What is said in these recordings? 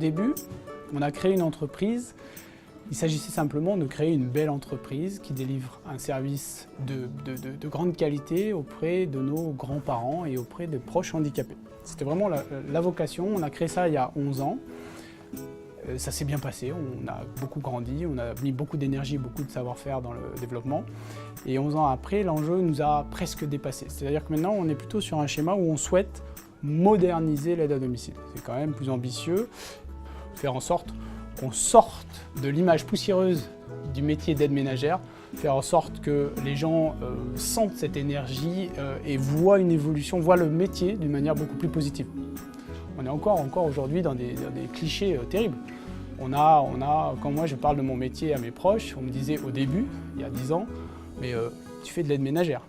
début, on a créé une entreprise. Il s'agissait simplement de créer une belle entreprise qui délivre un service de grande qualité auprès de nos grands-parents et auprès des proches handicapés. C'était vraiment la vocation. On a créé ça il y a 11 ans. Ça s'est bien passé, on a beaucoup grandi, on a mis beaucoup d'énergie, beaucoup de savoir-faire dans le développement. Et 11 ans après, l'enjeu nous a presque dépassé. C'est-à-dire que maintenant, on est plutôt sur un schéma où on souhaite moderniser l'aide à domicile. C'est quand même plus ambitieux, faire en sorte qu'on sorte de l'image poussiéreuse du métier d'aide ménagère, faire en sorte que les gens sentent cette énergie et voient une évolution, voient le métier d'une manière beaucoup plus positive. On est encore aujourd'hui dans des clichés terribles. Quand moi je parle de mon métier à mes proches, on me disait au début, il y a 10 ans, mais tu fais de l'aide ménagère.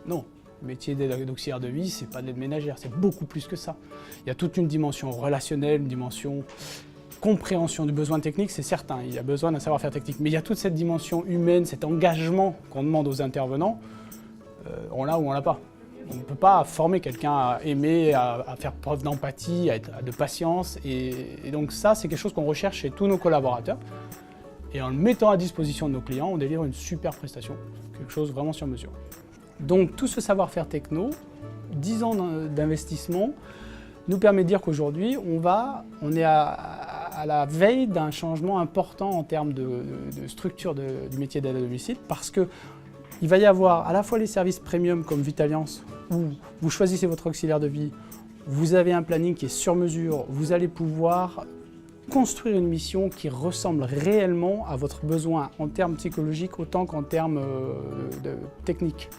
Non, le métier d'auxiliaire de vie, c'est pas de l'aide ménagère, c'est beaucoup plus que ça. Il y a toute une dimension relationnelle, une dimension compréhension du besoin technique, c'est certain, il y a besoin d'un savoir-faire technique, mais il y a toute cette dimension humaine, cet engagement qu'on demande aux intervenants, on l'a ou on l'a pas. On ne peut pas former quelqu'un à aimer, à faire preuve d'empathie, de patience. Et donc ça, c'est quelque chose qu'on recherche chez tous nos collaborateurs. Et en le mettant à disposition de nos clients, on délivre une super prestation, quelque chose vraiment sur mesure. Donc tout ce savoir-faire techno, 10 ans d'investissement, nous permet de dire qu'aujourd'hui, on est à la veille d'un changement important en termes de structure du métier d'aide à domicile, parce que il va y avoir à la fois les services premium comme Vitaliance, où vous choisissez votre auxiliaire de vie, vous avez un planning qui est sur mesure, vous allez pouvoir construire une mission qui ressemble réellement à votre besoin en termes psychologiques autant qu'en termes techniques.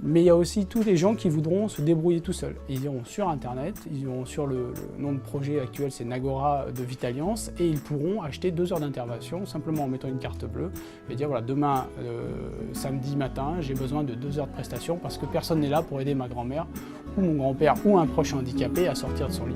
Mais il y a aussi tous les gens qui voudront se débrouiller tout seuls. Ils iront sur Internet, ils iront sur le nom de projet actuel, c'est Nagora de Vitaliance, et ils pourront acheter 2 heures d'intervention simplement en mettant une carte bleue et dire voilà, demain, samedi matin, j'ai besoin de 2 heures de prestation parce que personne n'est là pour aider ma grand-mère ou mon grand-père ou un proche handicapé à sortir de son lit.